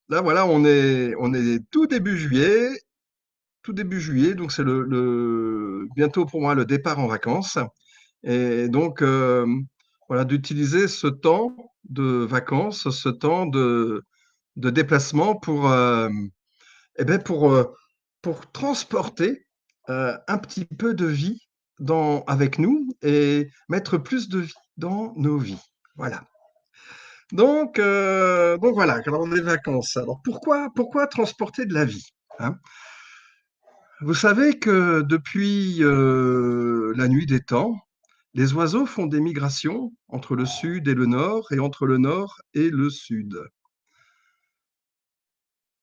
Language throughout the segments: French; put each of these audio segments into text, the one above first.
là, voilà, on est tout début juillet, donc c'est bientôt pour moi le départ en vacances. Et donc, voilà, d'utiliser ce temps de vacances, ce temps de déplacement eh ben pour transporter un petit peu de vie avec nous et mettre plus de vie dans nos vies. Voilà. Donc voilà, alors les vacances. Alors pourquoi transporter de la vie, hein? Vous savez que depuis la nuit des temps, les oiseaux font des migrations entre le sud et le nord et entre le nord et le sud.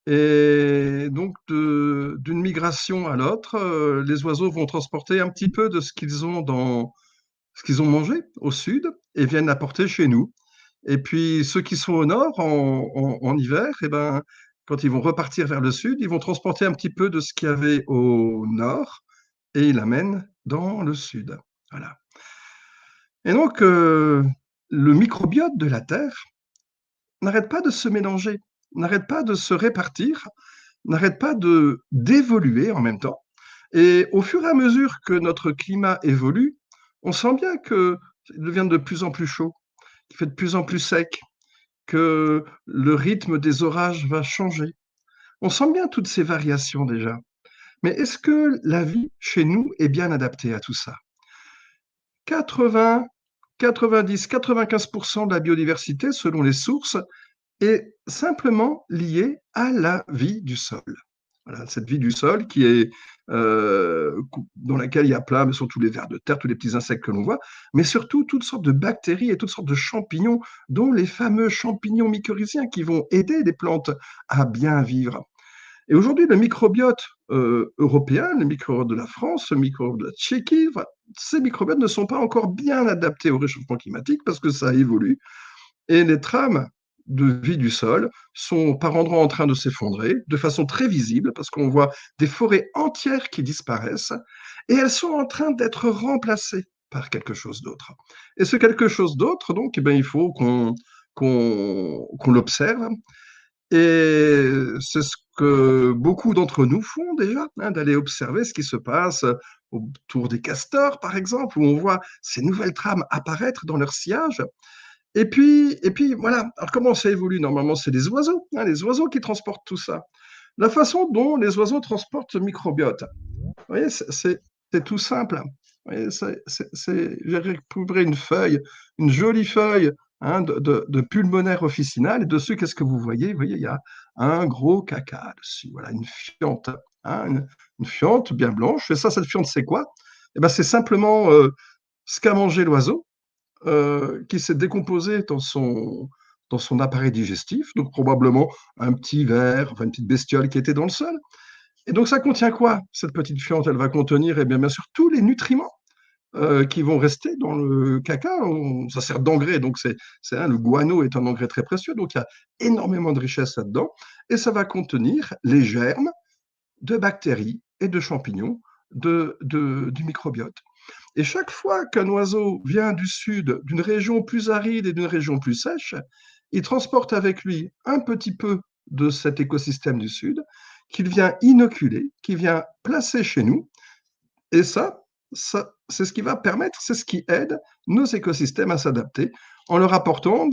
Et donc, d'une migration à l'autre, les oiseaux vont transporter un petit peu de ce qu'ils ont mangé au sud et viennent l'apporter chez nous. Et puis, ceux qui sont au nord en hiver, eh ben, quand ils vont repartir vers le sud, ils vont transporter un petit peu de ce qu'il y avait au nord et ils l'amènent dans le sud. Voilà. Et donc, le microbiote de la Terre n'arrête pas de se mélanger, n'arrête pas de se répartir, n'arrête pas d'évoluer en même temps. Et au fur et à mesure que notre climat évolue, on sent bien qu'il devient de plus en plus chaud, qu'il fait de plus en plus sec, que le rythme des orages va changer. On sent bien toutes ces variations déjà. Mais est-ce que la vie chez nous est bien adaptée à tout ça? 80, 90, 95% de la biodiversité, selon les sources, est simplement liée à la vie du sol. Voilà, cette vie du sol qui est dans laquelle il y a plein, mais surtout les vers de terre, tous les petits insectes que l'on voit, mais surtout toutes sortes de bactéries et toutes sortes de champignons, dont les fameux champignons mycorhiziens qui vont aider les plantes à bien vivre. Et aujourd'hui, le microbiote européen, le microbiote de la France, le microbiote de la Tchéquie, enfin, ces microbiotes ne sont pas encore bien adaptés au réchauffement climatique parce que ça évolue. Et les trames de vie du sol sont par endroits en train de s'effondrer de façon très visible parce qu'on voit des forêts entières qui disparaissent et elles sont en train d'être remplacées par quelque chose d'autre. Et ce quelque chose d'autre, donc, eh bien, il faut qu'on l'observe. Et c'est ce que beaucoup d'entre nous font déjà, hein, d'aller observer ce qui se passe autour des castors, par exemple, où on voit ces nouvelles trames apparaître dans leur sillage. Et puis voilà. Alors, comment ça évolue? Normalement, c'est les oiseaux, hein, les oiseaux qui transportent tout ça. La façon dont les oiseaux transportent le microbiote, vous voyez, c'est tout simple. Vous voyez, j'ai récupéré une feuille, une jolie feuille, hein, de pulmonaire officinal, et dessus, qu'est-ce que vous voyez? Vous voyez, il y a un gros caca dessus. Voilà, une fiente, hein, une fiente bien blanche. Et ça, cette fiente, c'est quoi? Eh ben, c'est simplement ce qu'a mangé l'oiseau, qui s'est décomposé dans son appareil digestif, donc probablement un petit ver, enfin une petite bestiole qui était dans le sol. Et donc ça contient quoi, cette petite fiente? Elle va contenir, eh bien sûr, tous les nutriments qui vont rester dans le caca. Ça sert d'engrais, donc hein, le guano est un engrais très précieux, donc il y a énormément de richesse là-dedans. Et ça va contenir les germes de bactéries et de champignons du microbiote. Et chaque fois qu'un oiseau vient du sud, d'une région plus aride et d'une région plus sèche, il transporte avec lui un petit peu de cet écosystème du sud qu'il vient inoculer, qu'il vient placer chez nous. Et ça c'est ce qui va permettre, c'est ce qui aide nos écosystèmes à s'adapter en leur apportant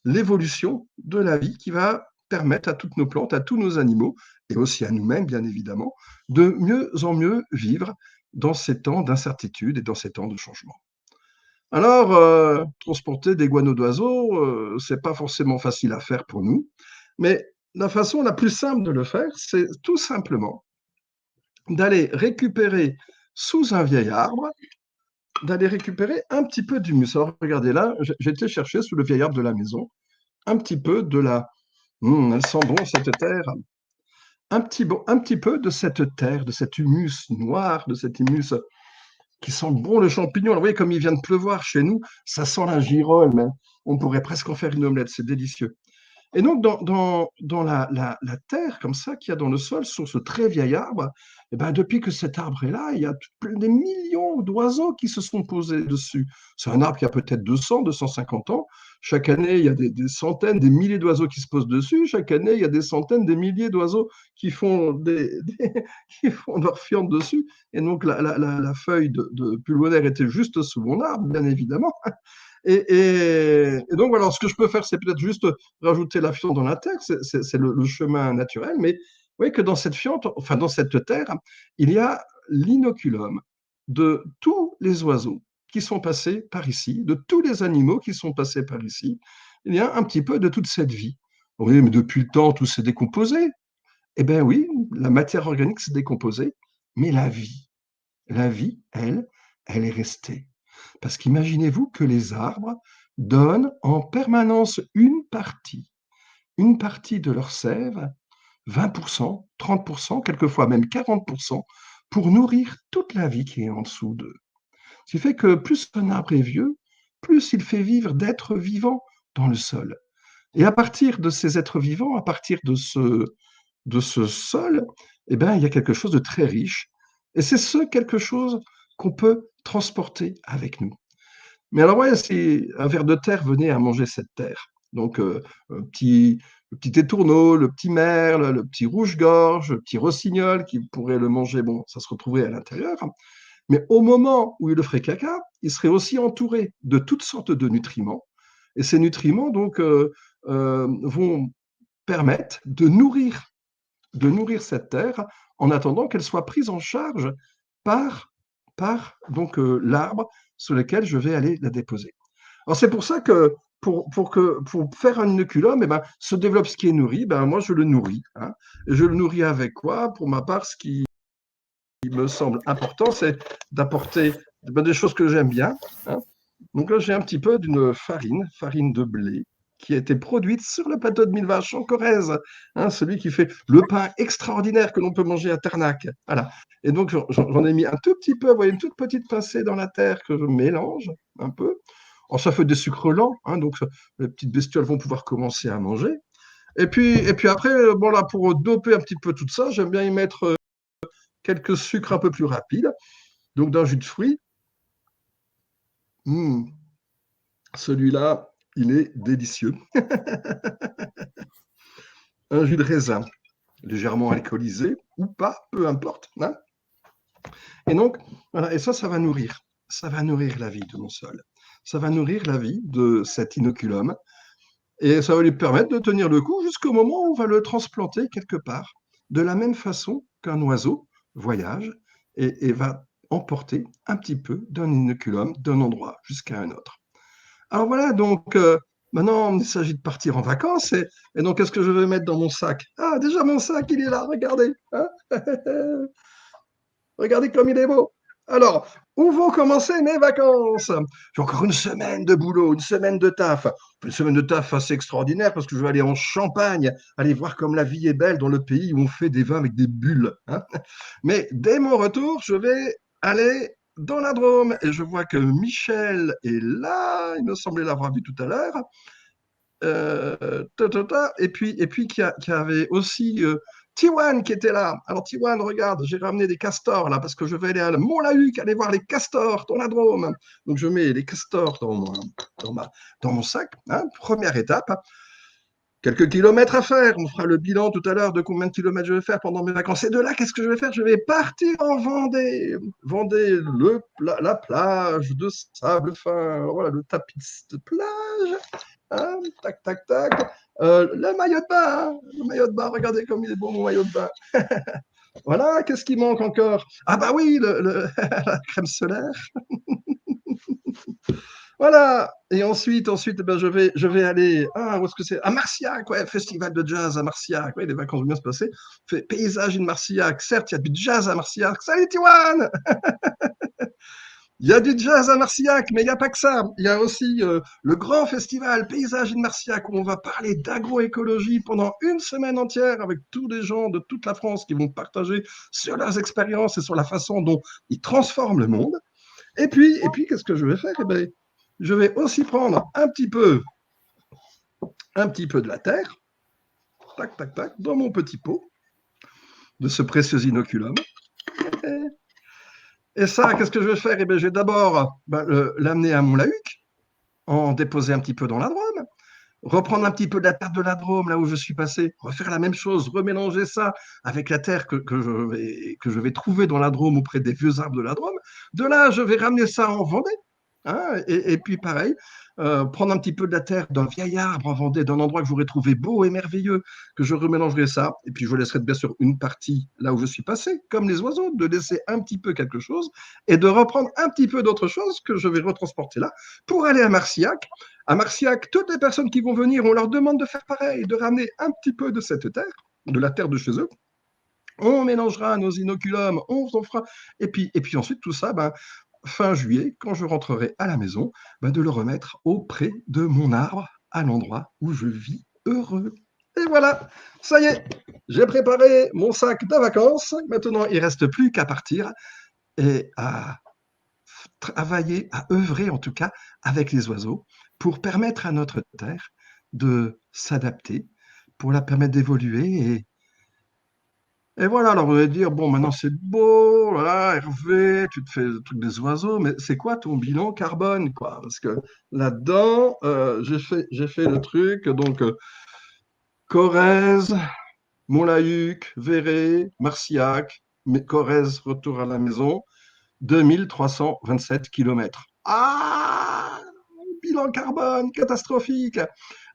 l'évolution de la vie qui va permettre à toutes nos plantes, à tous nos animaux, et aussi à nous-mêmes, bien évidemment, de mieux en mieux vivre dans ces temps d'incertitude et dans ces temps de changement. Alors, transporter des guano d'oiseaux, c'est pas forcément facile à faire pour nous, mais la façon la plus simple de le faire, c'est tout simplement d'aller récupérer sous un vieil arbre, d'aller récupérer un petit peu d'humus. Alors, regardez là, j'ai été chercher sous le vieil arbre de la maison un petit peu de la... elle sent bon cette terre. Un petit peu de cette terre, de cet humus noir, de cet humus qui sent bon le champignon. Alors, vous voyez, comme il vient de pleuvoir chez nous, ça sent la girole, mais on pourrait presque en faire une omelette, c'est délicieux. Et donc, dans la terre, comme ça, qu'il y a dans le sol, sur ce très vieil arbre, eh ben, depuis que cet arbre est là, il y a des millions d'oiseaux qui se sont posés dessus. C'est un arbre qui a peut-être 200, 250 ans. Chaque année, il y a des centaines, des milliers d'oiseaux qui se posent dessus. Chaque année, il y a des centaines, des milliers d'oiseaux qui font, qui font leur fiente dessus. Et donc, la feuille de pulmonaire était juste sous mon arbre, bien évidemment. Et donc, voilà, ce que je peux faire, c'est peut-être juste rajouter la fiente dans la terre, c'est le chemin naturel, mais vous voyez que dans cette fiente, enfin dans cette terre, il y a l'inoculum de tous les oiseaux qui sont passés par ici, de tous les animaux qui sont passés par ici. Il y a un petit peu de toute cette vie. Oui, mais depuis le temps, tout s'est décomposé. Eh bien oui, la matière organique s'est décomposée, mais la vie, elle est restée. Parce qu'imaginez-vous que les arbres donnent en permanence une partie de leur sève, 20%, 30%, quelquefois même 40%, pour nourrir toute la vie qui est en dessous d'eux. Ce qui fait que plus un arbre est vieux, plus il fait vivre d'êtres vivants dans le sol. Et à partir de ces êtres vivants, à partir de ce sol, eh ben, il y a quelque chose de très riche. Et c'est ce quelque chose qu'on peut transporter avec nous. Mais alors, ouais, si un ver de terre venait à manger cette terre, donc le petit étourneau, le petit merle, le petit rouge-gorge, le petit rossignol qui pourrait le manger, bon, ça se retrouverait à l'intérieur. Mais au moment où il le ferait caca, il serait aussi entouré de toutes sortes de nutriments. Et ces nutriments, donc, vont permettre de nourrir cette terre en attendant qu'elle soit prise en charge par, donc l'arbre sur lequel je vais aller la déposer. Alors c'est pour ça que pour faire un inoculum, eh ben, se développe ce qui est nourri, ben, moi je le nourris. Hein. Et je le nourris avec quoi? Pour ma part, ce qui me semble important, c'est d'apporter des choses que j'aime bien. Hein. Donc là, j'ai un petit peu d'une farine de blé, qui a été produite sur le plateau de Mille Vaches en Corrèze, hein, celui qui fait le pain extraordinaire que l'on peut manger à Tarnac. Voilà. Et donc, j'en ai mis un tout petit peu, vous voyez, une toute petite pincée dans la terre que je mélange un peu. Alors, ça fait des sucres lents, hein, donc les petites bestioles vont pouvoir commencer à manger. Et puis après, bon là, pour doper un petit peu tout ça, j'aime bien y mettre quelques sucres un peu plus rapides, donc d'un jus de fruits. Mmh, celui-là, il est délicieux. Un jus de raisin, légèrement alcoolisé ou pas, peu importe. Hein. Et donc, voilà, et ça va nourrir. Ça va nourrir la vie de mon sol. Ça va nourrir la vie de cet inoculum. Et ça va lui permettre de tenir le coup jusqu'au moment où on va le transplanter quelque part, de la même façon qu'un oiseau voyage et va emporter un petit peu d'un inoculum d'un endroit jusqu'à un autre. Alors voilà, donc maintenant il s'agit de partir en vacances et donc qu'est-ce que je vais mettre dans mon sac? Ah, déjà mon sac, il est là, regardez. Hein. Regardez comme il est beau. Alors, où vont commencer mes vacances? J'ai encore une semaine de boulot, une semaine de taf. Une semaine de taf assez extraordinaire parce que je vais aller en Champagne, aller voir comme la vie est belle dans le pays où on fait des vins avec des bulles. Hein. Mais dès mon retour, je vais aller dans la Drôme et je vois que Michel est là. Il me semblait l'avoir vu tout à l'heure. Et puis qu'il y avait aussi Tiwan qui était là. Alors Tiwan, regarde, j'ai ramené des castors là parce que je vais aller à Mont-la-Huc, aller voir les castors dans la Drôme. Donc je mets les castors dans mon sac. Hein, première étape. Quelques kilomètres à faire. On fera le bilan tout à l'heure de combien de kilomètres je vais faire pendant mes vacances. Et de là, qu'est-ce que je vais faire? Je vais partir en Vendée. Vendée, la plage de sable fin. Voilà, le tapis de plage. Hein, tac, tac, tac. Le maillot de bain. Hein, le maillot de bain, regardez comme il est beau, mon maillot de bain. Voilà, qu'est-ce qui manque encore? Ah bah oui, la crème solaire. Voilà. Et ensuite, ben, je vais aller. Ah, où est-ce que c'est? À Marciac, ouais, festival de jazz à Marciac. Ouais, les vacances vont bien se passer. Paysage in Marciac. Certes, il y a du jazz à Marciac. Salut, Tiwan! Il y a du jazz à Marciac, mais il n'y a pas que ça. Il y a aussi le grand festival Paysage in Marciac où on va parler d'agroécologie pendant une semaine entière avec tous les gens de toute la France qui vont partager sur leurs expériences et sur la façon dont ils transforment le monde. Et puis qu'est-ce que je vais faire? Eh bien, je vais aussi prendre un petit peu un petit peu de la terre, tac, tac, tac, dans mon petit pot de ce précieux inoculum. Et ça, qu'est-ce que je vais faire? Eh bien, je vais d'abord l'amener à mon lahuc, en déposer un petit peu dans la Drôme, reprendre un petit peu de la terre de la Drôme, là où je suis passé, refaire la même chose, remélanger ça avec la terre que je vais trouver dans la Drôme auprès des vieux arbres de la Drôme. De là, je vais ramener ça en Vendée. Hein, et puis pareil, prendre un petit peu de la terre d'un vieil arbre en Vendée, d'un endroit que j'aurais trouvé beau et merveilleux, que je remélangerai ça, et puis je laisserai bien sûr une partie là où je suis passé, comme les oiseaux, de laisser un petit peu quelque chose, et de reprendre un petit peu d'autre chose que je vais retransporter là, pour aller à Marcillac. À Marcillac, toutes les personnes qui vont venir, on leur demande de faire pareil, de ramener un petit peu de cette terre, de la terre de chez eux. On mélangera nos inoculums, on s'en fera. Et puis ensuite, tout ça, fin juillet, quand je rentrerai à la maison, de le remettre auprès de mon arbre, à l'endroit où je vis heureux. Et voilà, ça y est, j'ai préparé mon sac de vacances. Maintenant, il ne reste plus qu'à partir et à travailler, à œuvrer en tout cas avec les oiseaux pour permettre à notre terre de s'adapter, pour la permettre d'évoluer. Et voilà, alors vous allez dire, bon, maintenant c'est beau, voilà, Hervé, tu te fais le truc des oiseaux, mais c'est quoi ton bilan carbone, quoi? Parce que là-dedans, j'ai fait le truc, donc Corrèze, Montlahuc, Véret, Marcillac, Corrèze, retour à la maison, 2327 kilomètres. Ah! Bilan carbone catastrophique.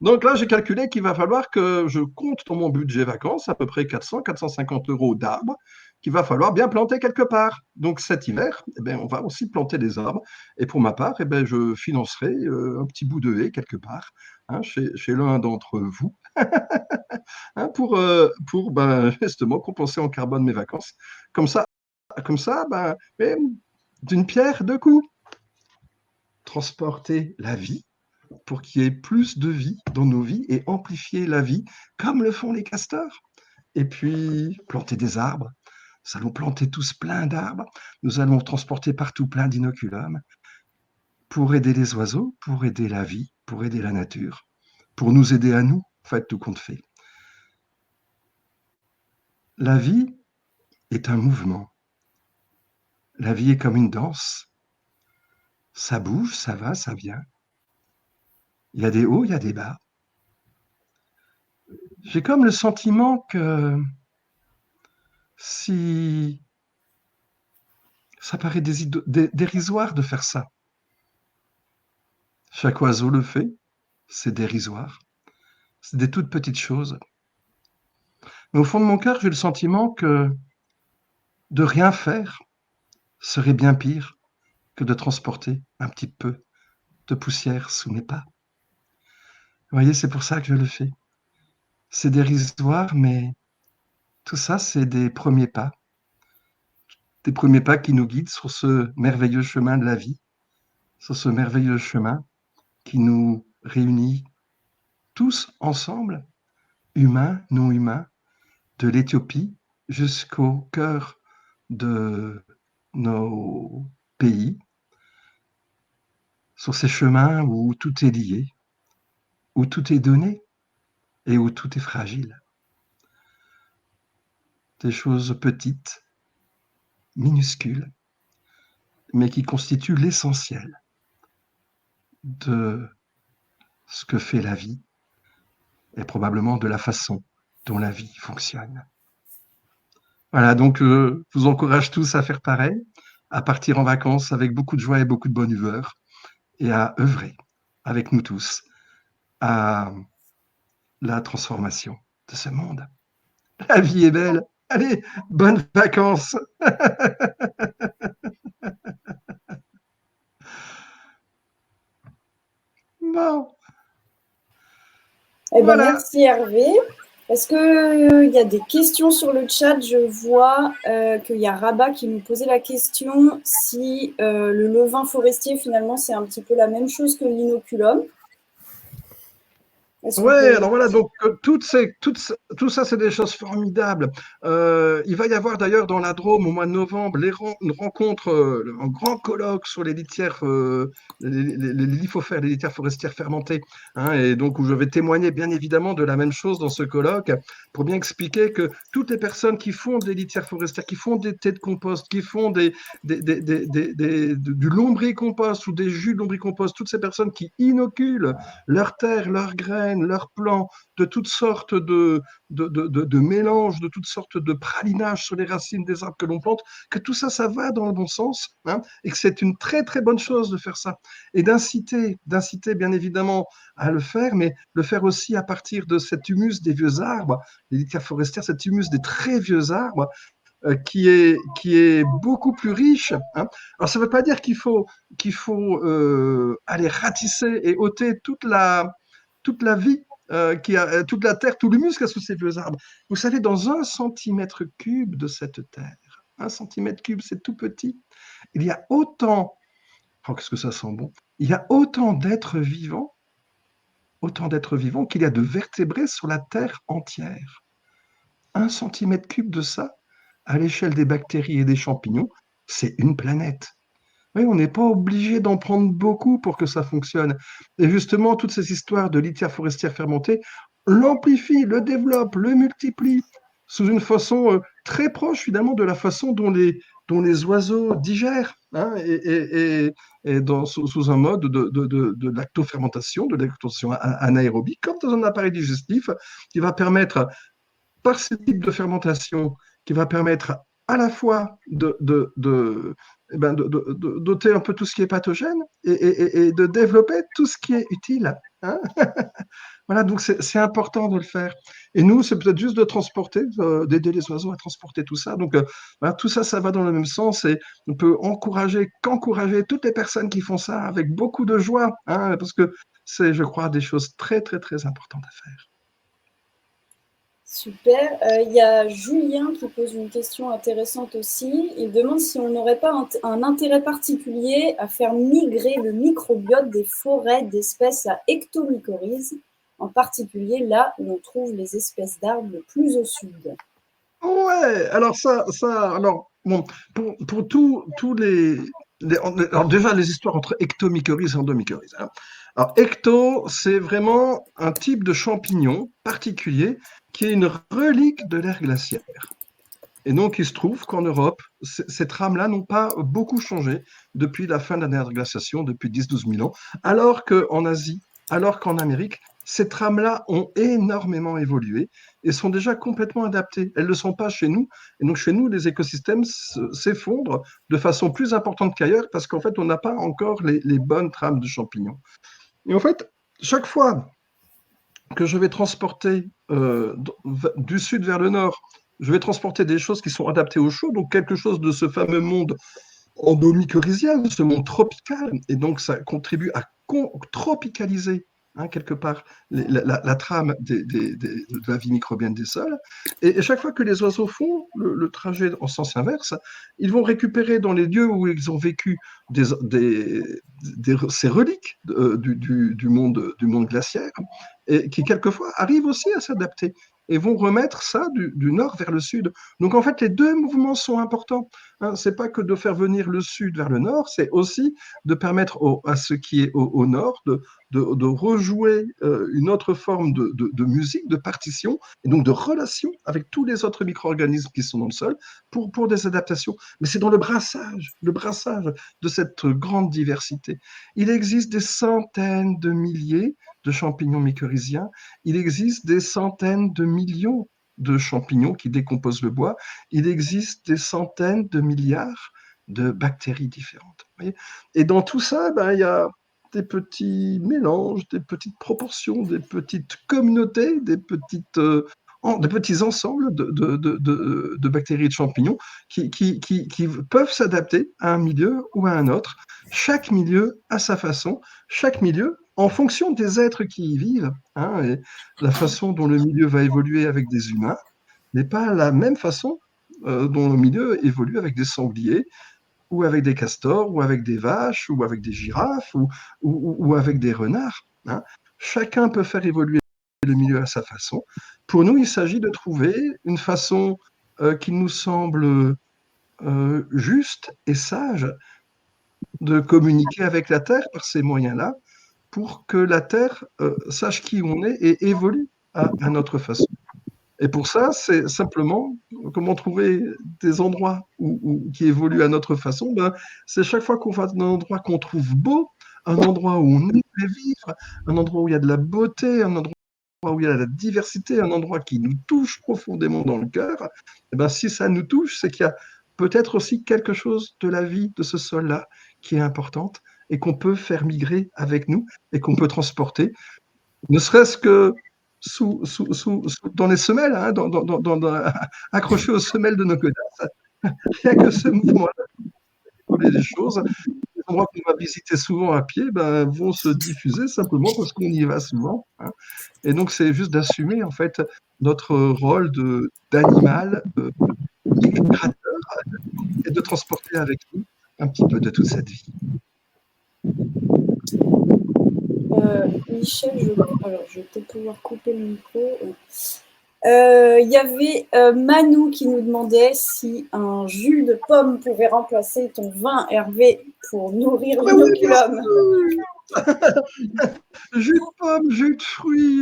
Donc là, j'ai calculé qu'il va falloir que je compte dans mon budget vacances à peu près 400-450 euros d'arbres qu'il va falloir bien planter quelque part. Donc cet hiver, eh bien, on va aussi planter des arbres. Et pour ma part, eh bien, je financerai un petit bout de haie quelque part, hein, chez l'un d'entre vous, hein, pour justement compenser en carbone mes vacances. Comme ça d'une pierre deux coups. Transporter la vie pour qu'il y ait plus de vie dans nos vies et amplifier la vie comme le font les castors. Et puis, planter des arbres. Nous allons planter tous plein d'arbres. Nous allons transporter partout plein d'inoculums pour aider les oiseaux, pour aider la vie, pour aider la nature, pour nous aider à nous, en fait, tout compte fait. La vie est un mouvement. La vie est comme une danse. Ça bouge, ça va, ça vient. Il y a des hauts, il y a des bas. J'ai comme le sentiment que si ça paraît dérisoire de faire ça, chaque oiseau le fait, c'est dérisoire, c'est des toutes petites choses. Mais au fond de mon cœur, j'ai le sentiment que de rien faire serait bien pire que de transporter un petit peu de poussière sous mes pas. Vous voyez, c'est pour ça que je le fais. C'est dérisoire, mais tout ça, c'est des premiers pas qui nous guident sur ce merveilleux chemin de la vie, sur ce merveilleux chemin qui nous réunit tous ensemble, humains, non humains, de l'Éthiopie jusqu'au cœur de nos pays, sur ces chemins où tout est lié, où tout est donné et où tout est fragile. Des choses petites, minuscules, mais qui constituent l'essentiel de ce que fait la vie et probablement de la façon dont la vie fonctionne. Voilà, donc je vous encourage tous à faire pareil, à partir en vacances avec beaucoup de joie et beaucoup de bonne humeur et à œuvrer avec nous tous à la transformation de ce monde. La vie est belle. Allez, bonnes vacances. Bon, Eh ben, voilà. merci Hervé. Est-ce qu'il y a des questions sur le chat? Je vois qu'il y a Rabat qui nous posait la question si le levain forestier, finalement, c'est un petit peu la même chose que l'inoculum. Est-ce qu'on Ouais, peut... alors voilà, donc tout ça, c'est des choses formidables. Il va y avoir d'ailleurs dans la Drôme au mois de novembre une rencontre, un grand colloque sur les litières, les lithophaires, les litières forestières fermentées, hein, et donc où je vais témoigner bien évidemment de la même chose dans ce colloque pour bien expliquer que toutes les personnes qui font des litières forestières, qui font des thés de compost, qui font du lombricompost ou des jus de lombricompost, toutes ces personnes qui inoculent leurs terres, leurs graines, leurs plants, de toutes sortes de mélanges, de toutes sortes de pralinages sur les racines des arbres que l'on plante, que tout ça, ça va dans le bon sens, hein, et que c'est une très très bonne chose de faire ça. Et d'inciter bien évidemment à le faire, mais le faire aussi à partir de cet humus des vieux arbres, les litières forestières, cet humus des très vieux arbres, qui est beaucoup plus riche, hein. Alors, ça ne veut pas dire qu'il faut aller ratisser et ôter toute la vie, toute la terre, tout l'humus qu'il y a sous ces vieux arbres. Vous savez, dans 1 cm3 de cette terre, 1 cm3, c'est tout petit, il y a autant, oh, qu'est-ce que ça sent bon, il y a autant d'êtres vivants qu'il y a de vertébrés sur la terre entière. 1 cm3 de ça, à l'échelle des bactéries et des champignons, c'est une planète. Oui, on n'est pas obligé d'en prendre beaucoup pour que ça fonctionne. Et justement, toutes ces histoires de litière forestière fermentée l'amplifient, le développent, le multiplient sous une façon très proche finalement de la façon dont les oiseaux digèrent, hein, sous un mode de lactofermentation, de lactofermentation anaérobie, comme dans un appareil digestif qui va permettre par ce type de fermentation qui va permettre à la fois d'ôter un peu tout ce qui est pathogène et de développer tout ce qui est utile, hein. Voilà, donc c'est important de le faire. Et nous, c'est peut-être juste de transporter, d'aider les oiseaux à transporter tout ça. Donc, voilà, tout ça, ça va dans le même sens et on peut qu'encourager toutes les personnes qui font ça avec beaucoup de joie, hein, parce que c'est, je crois, des choses très, très, très importantes à faire. Super. Il y a Julien qui pose une question intéressante aussi. Il demande si on n'aurait pas un intérêt particulier à faire migrer le microbiote des forêts d'espèces à ectomycorhizes, en particulier là où on trouve les espèces d'arbres le plus au sud. Ouais, alors alors, bon, pour tous alors déjà les histoires entre ectomycorhizes et endomycorhizes, hein. Alors, ecto, c'est vraiment un type de champignon particulier qui est une relique de l'ère glaciaire. Et donc, il se trouve qu'en Europe, ces trames-là n'ont pas beaucoup changé depuis la fin de la dernière glaciation, depuis 10-12 000 ans, alors qu'en Asie, alors qu'en Amérique, ces trames-là ont énormément évolué et sont déjà complètement adaptées. Elles ne le sont pas chez nous. Et donc, chez nous, les écosystèmes s'effondrent de façon plus importante qu'ailleurs parce qu'en fait, on n'a pas encore les bonnes trames de champignons. Et en fait, chaque fois que je vais transporter du sud vers le nord, je vais transporter des choses qui sont adaptées au chaud, donc quelque chose de ce fameux monde endomycorhizien, ce monde tropical, et donc ça contribue à tropicaliser, hein, quelque part la trame de la vie microbienne des sols. Et chaque fois que les oiseaux font le trajet en sens inverse, ils vont récupérer dans les lieux où ils ont vécu ces reliques du monde glaciaire, et qui quelquefois arrivent aussi à s'adapter et vont remettre ça du nord vers le sud. Donc en fait, les deux mouvements sont importants, hein. C'est pas que de faire venir le sud vers le nord, c'est aussi de permettre à ce qui est au nord de rejouer une autre forme de musique, de partition, et donc de relation avec tous les autres micro-organismes qui sont dans le sol pour des adaptations. Mais c'est dans le brassage de cette grande diversité. Il existe des centaines de milliers de champignons mycorhiziens, il existe des centaines de millions de champignons qui décomposent le bois, il existe des centaines de milliards de bactéries différentes. Et dans tout ça, ben, il y a des petits mélanges, des petites proportions, des petites communautés, des petits ensembles de bactéries et de champignons qui peuvent s'adapter à un milieu ou à un autre. Chaque milieu à sa façon, chaque milieu en fonction des êtres qui y vivent, hein, et la façon dont le milieu va évoluer avec des humains n'est pas la même façon dont le milieu évolue avec des sangliers, ou avec des castors, ou avec des vaches, ou avec des girafes, ou avec des renards, hein. Chacun peut faire évoluer le milieu à sa façon. Pour nous, il s'agit de trouver une façon qui nous semble juste et sage de communiquer avec la Terre par ces moyens-là, pour que la Terre sache qui on est et évolue à notre façon. Et pour ça, c'est simplement comment trouver des endroits qui évoluent à notre façon. Ben, c'est chaque fois qu'on va dans un endroit qu'on trouve beau, un endroit où on aimerait vivre, un endroit où il y a de la beauté, un endroit où il y a de la diversité, un endroit qui nous touche profondément dans le cœur. Et ben, si ça nous touche, c'est qu'il y a peut-être aussi quelque chose de la vie de ce sol-là qui est importante et qu'on peut faire migrer avec nous et qu'on peut transporter, ne serait-ce que dans les semelles, hein, accrochés aux semelles de nos godasses. Rien que ce mouvement-là, les choses, les endroits qu'on va visiter souvent à pied ben, vont se diffuser simplement parce qu'on y va souvent. Hein. Et donc, c'est juste d'assumer en fait notre rôle d'animal migrateur et de transporter avec nous un petit peu de toute cette vie. Michel, alors, je vais peut-être pouvoir couper le micro. Il y avait Manou qui nous demandait si un jus de pomme pouvait remplacer ton vin, Hervé, pour nourrir l'inoculum. Jus de pomme, jus de fruits.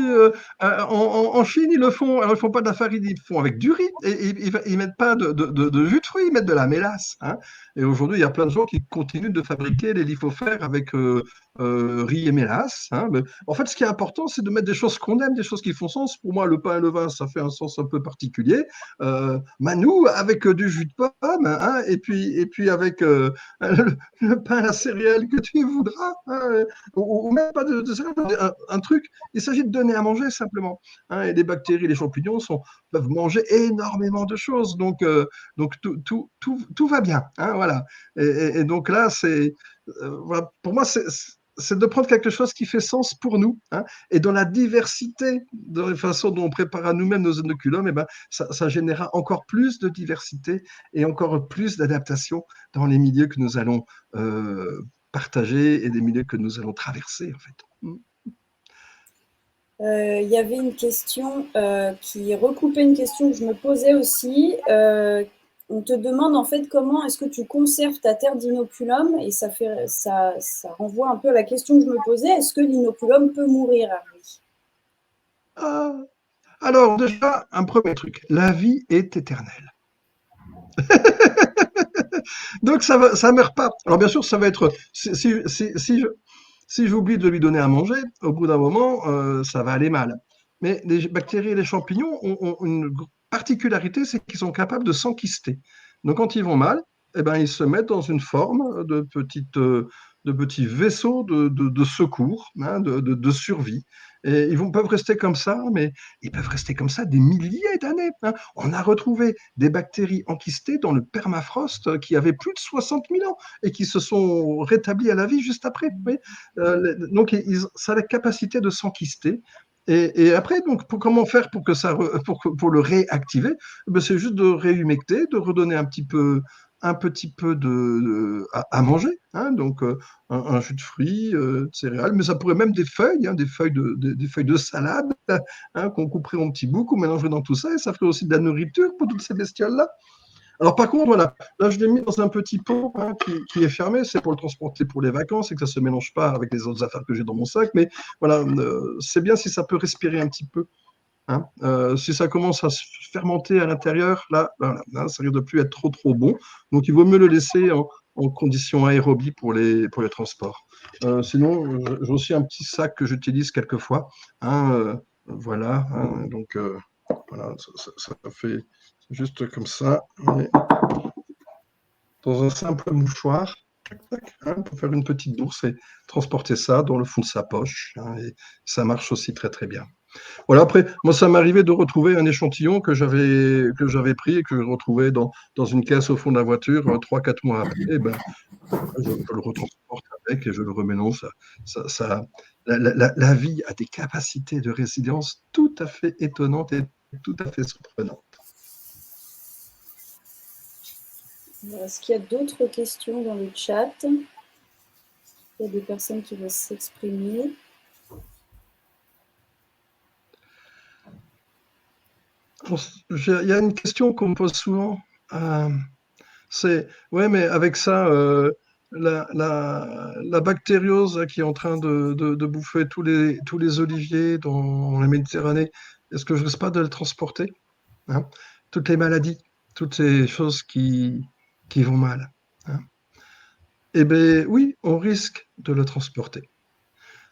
En Chine, ils le font. Alors, ils font pas de la farine, ils font avec du riz. Et ils mettent pas de jus de fruits, ils mettent de la mélasse. Hein. Et aujourd'hui, il y a plein de gens qui continuent de fabriquer les lithofères avec riz et mélasse. Hein. Mais, en fait, ce qui est important, c'est de mettre des choses qu'on aime, des choses qui font sens. Pour moi, le pain et le vin, ça fait un sens un peu particulier. Manou, avec du jus de pomme, hein, et puis avec le pain à la céréale que tu voudras. Hein, ou même pas un truc, il s'agit de donner à manger simplement. Hein, et les bactéries, les champignons peuvent manger énormément de choses, donc tout va bien. Hein, voilà. Et donc là, voilà, pour moi, c'est de prendre quelque chose qui fait sens pour nous, hein, et dans la diversité de la façon dont on prépare à nous-mêmes nos inoculums, et ben, ça générera encore plus de diversité et encore plus d'adaptation dans les milieux que nous allons partager et des milieux que nous allons traverser, en fait. Il y avait une question qui recoupait une question que je me posais aussi. On te demande en fait comment est-ce que tu conserves ta terre d'inoculum et ça renvoie un peu à la question que je me posais. Est-ce que l'inoculum peut mourir, Harry? Alors déjà, un premier truc, la vie est éternelle. Donc ça meurt pas. Alors bien sûr, ça va être si j'oublie de lui donner à manger, au bout d'un moment, ça va aller mal. Mais les bactéries et les champignons ont une particularité, c'est qu'ils sont capables de s'enquister. Donc quand ils vont mal, eh ben, ils se mettent dans une forme de petits vaisseaux de secours, hein, de survie. Et peuvent rester comme ça, mais ils peuvent rester comme ça des milliers d'années. Hein. On a retrouvé des bactéries enquistées dans le permafrost qui avaient plus de 60 000 ans et qui se sont rétablies à la vie juste après. Oui. Donc, ça a la capacité de s'enquister. Et après, donc, comment faire pour pour le réactiver? C'est juste de réhumecter, de redonner un petit peu à manger. Hein, donc, un jus de fruits, de céréales, mais ça pourrait même des feuilles, hein, des feuilles de salade, hein, qu'on couperait en petits bouts, qu'on mélangerait dans tout ça, et ça ferait aussi de la nourriture pour toutes ces bestioles-là. Alors par contre, voilà, là je l'ai mis dans un petit pot, hein, qui est fermé, c'est pour le transporter pour les vacances et que ça ne se mélange pas avec les autres affaires que j'ai dans mon sac, mais voilà, c'est bien si ça peut respirer un petit peu. Hein. Si ça commence à se fermenter à l'intérieur, là, voilà, là, ça risque de plus être trop bon, donc il vaut mieux le laisser en conditions aérobies pour les transports. Sinon, j'ai aussi un petit sac que j'utilise quelquefois. Hein, voilà, hein, donc voilà, ça fait juste comme ça, dans un simple mouchoir, hein, pour faire une petite bourse et transporter ça dans le fond de sa poche. Hein, et ça marche aussi très très bien. Voilà, après, moi, ça m'arrivait de retrouver un échantillon que j'avais pris et que je retrouvais dans une caisse au fond de la voiture 3-4 mois après. Ben, je le retransporte avec et je le remélange. La vie a des capacités de résilience tout à fait étonnantes et tout à fait surprenantes. Est-ce qu'il y a d'autres questions dans le chat? Il y a des personnes qui veulent s'exprimer. il y a une question qu'on me pose souvent. euh, c'est, ouais, mais avec ça, la bactériose là, qui est en train de bouffer tous les oliviers dans la Méditerranée, est-ce que je risque pas de le transporter? Hein? Toutes les maladies, toutes ces choses qui vont mal. Hein? Eh bien, oui, on risque de le transporter.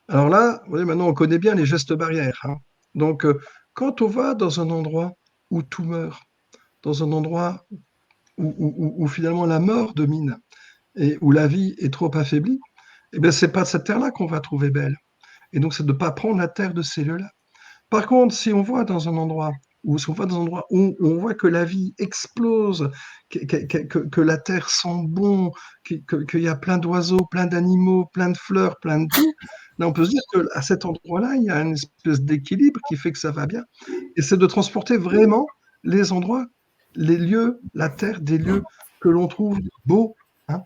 Alors là, vous voyez, maintenant, on connaît bien les gestes barrières. Hein. Donc, quand on va dans un endroit où tout meurt, dans un endroit où finalement la mort domine et où la vie est trop affaiblie, eh bien, c'est pas cette terre-là qu'on va trouver belle. Et donc, c'est de ne pas prendre la terre de ces lieux-là. Par contre, si on voit dans un endroit si on va dans un endroit où on voit que la vie explose, que la terre sent bon, qu'il y a plein d'oiseaux, plein d'animaux, plein de fleurs, plein de tout, là on peut se dire qu'à cet endroit-là, il y a une espèce d'équilibre qui fait que ça va bien. Et c'est de transporter vraiment les endroits, les lieux, la terre, des lieux que l'on trouve beaux. Hein.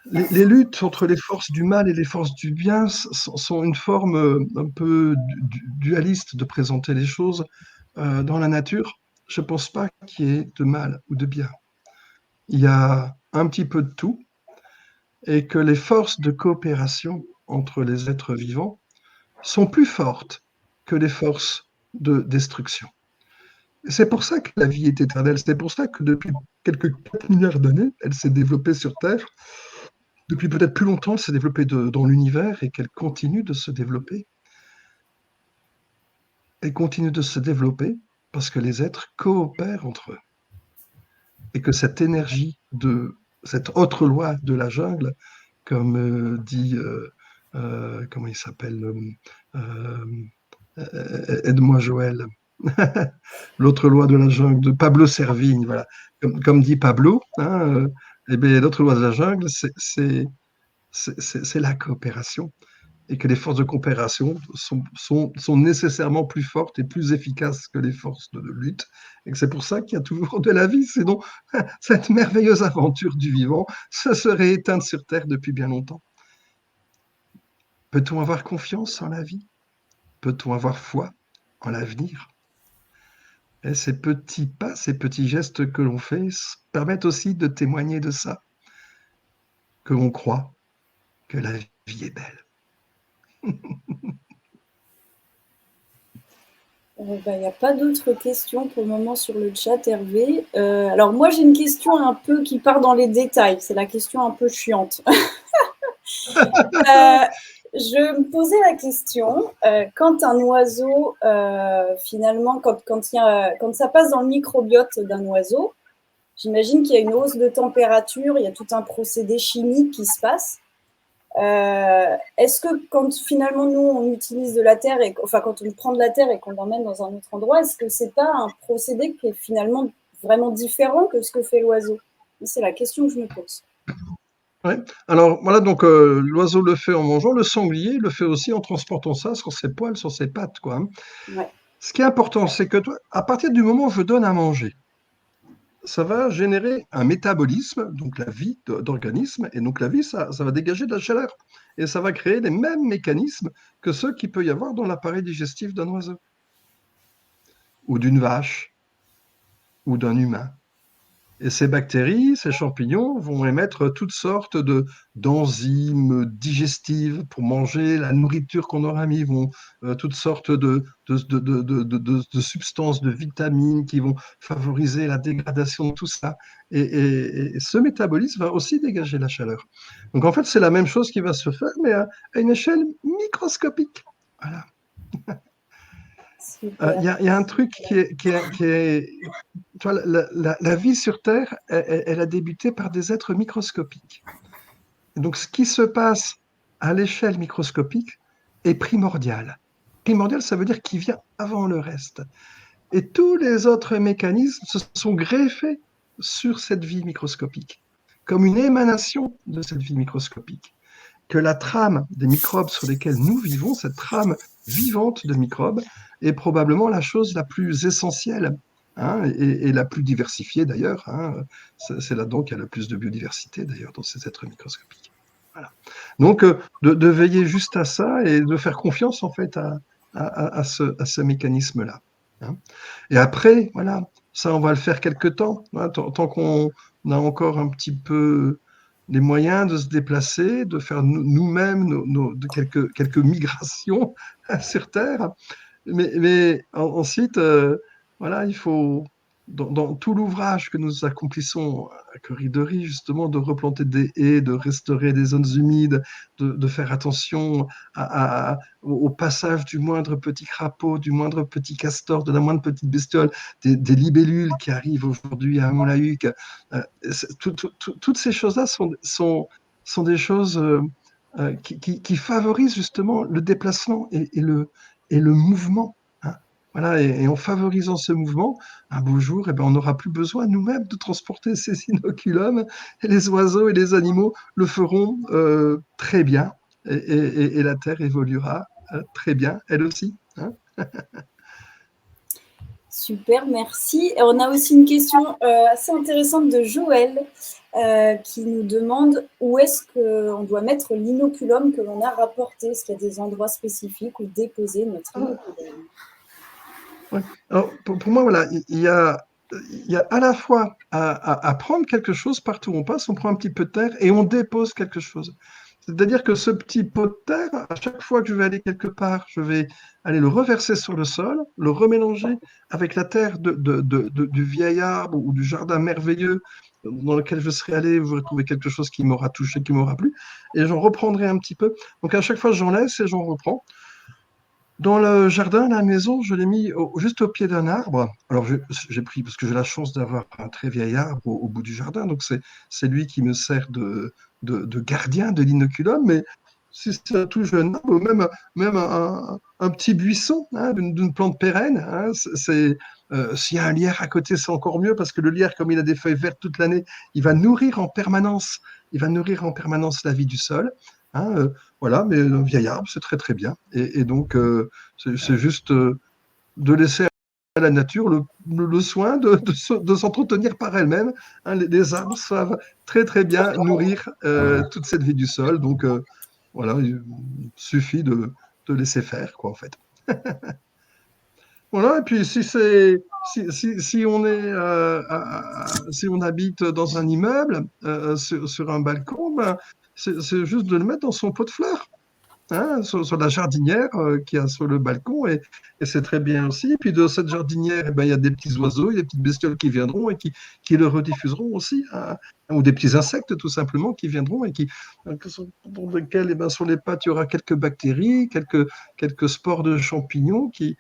Les luttes entre les forces du mal et les forces du bien sont une forme un peu dualiste de présenter les choses. Dans la nature, je ne pense pas qu'il y ait de mal ou de bien. Il y a un petit peu de tout et que les forces de coopération entre les êtres vivants sont plus fortes que les forces de destruction. C'est pour ça que la vie est éternelle, c'est pour ça que depuis quelques 4 milliards d'années, elle s'est développée sur Terre. Depuis peut-être plus longtemps, elle s'est développée dans l'univers et qu'elle continue de se développer. Elle continue de se développer parce que les êtres coopèrent entre eux. Et que cette énergie cette autre loi de la jungle, comme dit, comment il s'appelle, aide-moi Joël, l'autre loi de la jungle de Pablo Servigne, voilà, comme dit Pablo, hein, eh bien, l'autre loi de la jungle, c'est la coopération. Et que les forces de coopération sont nécessairement plus fortes et plus efficaces que les forces de lutte. Et que c'est pour ça qu'il y a toujours de la vie. Sinon, cette merveilleuse aventure du vivant se serait éteinte sur Terre depuis bien longtemps. Peut-on avoir confiance en la vie? Peut-on avoir foi en l'avenir? Et ces petits pas, ces petits gestes que l'on fait permettent aussi de témoigner de ça, que l'on croit que la vie est belle. Il n'y a pas d'autres questions pour le moment sur le chat, Hervé. Alors moi, j'ai une question un peu qui part dans les détails. C'est la question un peu chiante. Je me posais la question, quand un oiseau, finalement, quand ça passe dans le microbiote d'un oiseau, j'imagine qu'il y a une hausse de température, il y a tout un procédé chimique qui se passe. Est-ce que quand finalement nous on utilise de la terre, quand on prend de la terre et qu'on l'emmène dans un autre endroit, est-ce que c'est pas un procédé qui est finalement vraiment différent que ce que fait l'oiseau? C'est la question que je me pose. Ouais. Alors voilà, donc l'oiseau le fait en mangeant, le sanglier le fait aussi en transportant ça sur ses poils, sur ses pattes, quoi. Hein. Ouais. Ce qui est important, c'est que toi, à partir du moment où je donne à manger, ça va générer un métabolisme, donc la vie d'organisme, et donc la vie, ça va dégager de la chaleur. Et ça va créer les mêmes mécanismes que ceux qu'il peut y avoir dans l'appareil digestif d'un oiseau, ou d'une vache, ou d'un humain. Et ces bactéries, ces champignons vont émettre toutes sortes d'enzymes digestives pour manger la nourriture qu'on aura mis, vont toutes sortes de substances, de vitamines qui vont favoriser la dégradation de tout ça. Et ce métabolisme va aussi dégager la chaleur. Donc en fait, c'est la même chose qui va se faire, mais à une échelle microscopique. Voilà. Il y a un truc qui est tu vois, la vie sur Terre, elle a débuté par des êtres microscopiques. Donc, ce qui se passe à l'échelle microscopique est primordial. Primordial, ça veut dire qu'il vient avant le reste. Et tous les autres mécanismes se sont greffés sur cette vie microscopique, comme une émanation de cette vie microscopique. Que la trame des microbes sur lesquels nous vivons, cette trame vivante de microbes, est probablement la chose la plus essentielle. Hein, et la plus diversifiée d'ailleurs. Hein. C'est là-dedans qu'il y a le plus de biodiversité d'ailleurs dans ces êtres microscopiques. Voilà. Donc de veiller juste à ça et de faire confiance en fait à ce mécanisme-là. hein. Et après, voilà, ça, on va le faire quelque temps, hein, tant qu'on a encore un petit peu les moyens de se déplacer, de faire nous-mêmes quelques migrations sur Terre. Mais ensuite, voilà, il faut, dans tout l'ouvrage que nous accomplissons à Corriderie, justement, de replanter des haies, de restaurer des zones humides, de faire attention au passage du moindre petit crapaud, du moindre petit castor, de la moindre petite bestiole, des libellules qui arrivent aujourd'hui à Mont-la-Huc. Toutes ces choses-là sont des choses qui favorisent justement le déplacement et le mouvement, hein. Voilà, et en favorisant ce mouvement, un beau jour, eh ben, on n'aura plus besoin nous-mêmes de transporter ces inoculums, et les oiseaux et les animaux le feront très bien, et la Terre évoluera très bien, elle aussi, hein. Super, merci. Et on a aussi une question assez intéressante de Joël qui nous demande où est-ce qu'on doit mettre l'inoculum que l'on a rapporté. Est-ce qu'il y a des endroits spécifiques où déposer notre inoculum? Ouais. Alors, pour moi, voilà, il y a à la fois à prendre quelque chose partout où on passe, on prend un petit peu de terre et on dépose quelque chose. C'est-à-dire que ce petit pot de terre, à chaque fois que je vais aller quelque part, je vais aller le reverser sur le sol, le remélanger avec la terre du vieil arbre ou du jardin merveilleux dans lequel je serai allé, vous retrouvez quelque chose qui m'aura touché, qui m'aura plu, et j'en reprendrai un petit peu. Donc à chaque fois, j'en laisse et j'en reprends. Dans le jardin, la maison, je l'ai mis juste au pied d'un arbre. Alors, j'ai pris, parce que j'ai la chance d'avoir un très vieil arbre au bout du jardin, donc c'est lui qui me sert de gardien de l'inoculum. Mais si c'est un tout jeune arbre, ou même un petit buisson, hein, d'une plante pérenne, hein, s'il y a un lierre à côté, c'est encore mieux, parce que le lierre, comme il a des feuilles vertes toute l'année, il va nourrir en permanence, la vie du sol, hein. Voilà, mais le vieil arbre, c'est très très bien. Et donc, c'est juste de laisser à la nature le soin de s'entretenir par elle-même, hein. Les arbres savent très très bien nourrir toute cette vie du sol. Donc, voilà, il suffit de laisser faire, quoi, en fait. Voilà, et puis si on est, si on habite dans un immeuble, sur un balcon, ben, c'est juste de le mettre dans son pot de fleurs, hein, sur la jardinière qu'il y a sur le balcon, et c'est très bien aussi. Et puis de cette jardinière, eh ben, il y a des petits oiseaux, il y a des petites bestioles qui viendront et qui le rediffuseront aussi, hein, ou des petits insectes tout simplement qui viendront et pour lesquels, eh ben, sur les pattes, il y aura quelques bactéries, quelques spores de champignons qui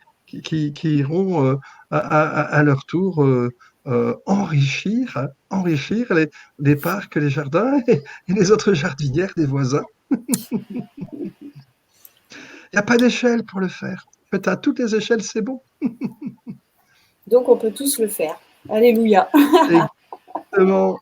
iront à leur tour enrichir les parcs, les jardins et les autres jardinières des voisins. Il n'y a pas d'échelle pour le faire. En fait, à toutes les échelles, c'est bon. Donc, on peut tous le faire. Alléluia. Exactement.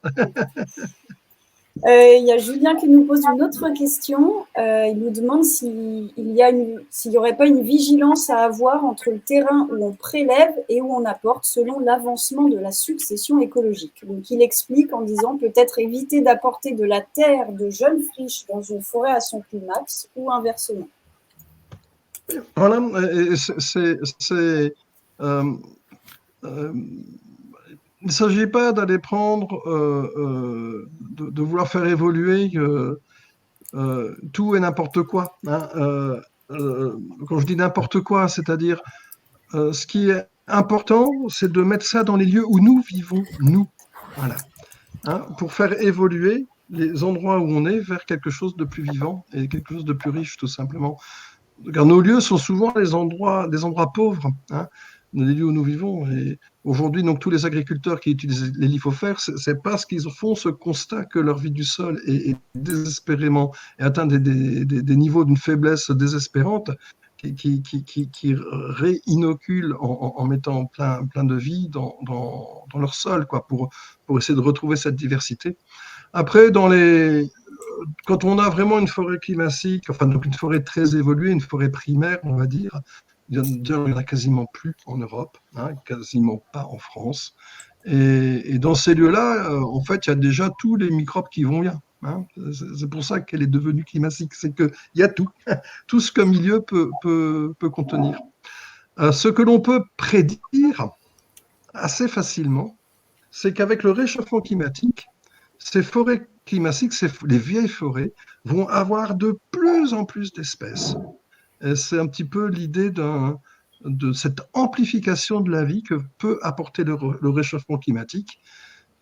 Il y a Julien qui nous pose une autre question. Il nous demande s'il n'y aurait pas une vigilance à avoir entre le terrain où on prélève et où on apporte selon l'avancement de la succession écologique. Donc, il explique en disant peut-être éviter d'apporter de la terre de jeunes friches dans une forêt à son climax ou inversement. Voilà, euh, euh, il ne s'agit pas d'aller prendre, de vouloir faire évoluer tout et n'importe quoi, hein. Quand je dis n'importe quoi, c'est-à-dire ce qui est important, c'est de mettre ça dans les lieux où nous vivons, nous. Voilà, hein, pour faire évoluer les endroits où on est vers quelque chose de plus vivant et quelque chose de plus riche, tout simplement. Car nos lieux sont souvent des endroits pauvres, hein, les lieux où nous vivons. Et aujourd'hui, donc, tous les agriculteurs qui utilisent les lithofères, c'est parce qu'ils font ce constat que leur vie du sol est désespérément et atteint des niveaux d'une faiblesse désespérante qui réinoculent en mettant plein de vie dans leur sol, quoi, pour essayer de retrouver cette diversité. Après, quand on a vraiment une forêt climatique, enfin donc une forêt très évoluée, une forêt primaire, on va dire, il n'y en a quasiment plus en Europe, hein, quasiment pas en France. Et dans ces lieux-là, en fait, il y a déjà tous les microbes qui vont bien, hein. C'est pour ça qu'elle est devenue climatique, c'est qu'il y a tout, tout ce qu'un milieu peut contenir. Ce que l'on peut prédire assez facilement, c'est qu'avec le réchauffement climatique, ces forêts climatiques, les vieilles forêts, vont avoir de plus en plus d'espèces. Et c'est un petit peu l'idée de cette amplification de la vie que peut apporter le réchauffement climatique.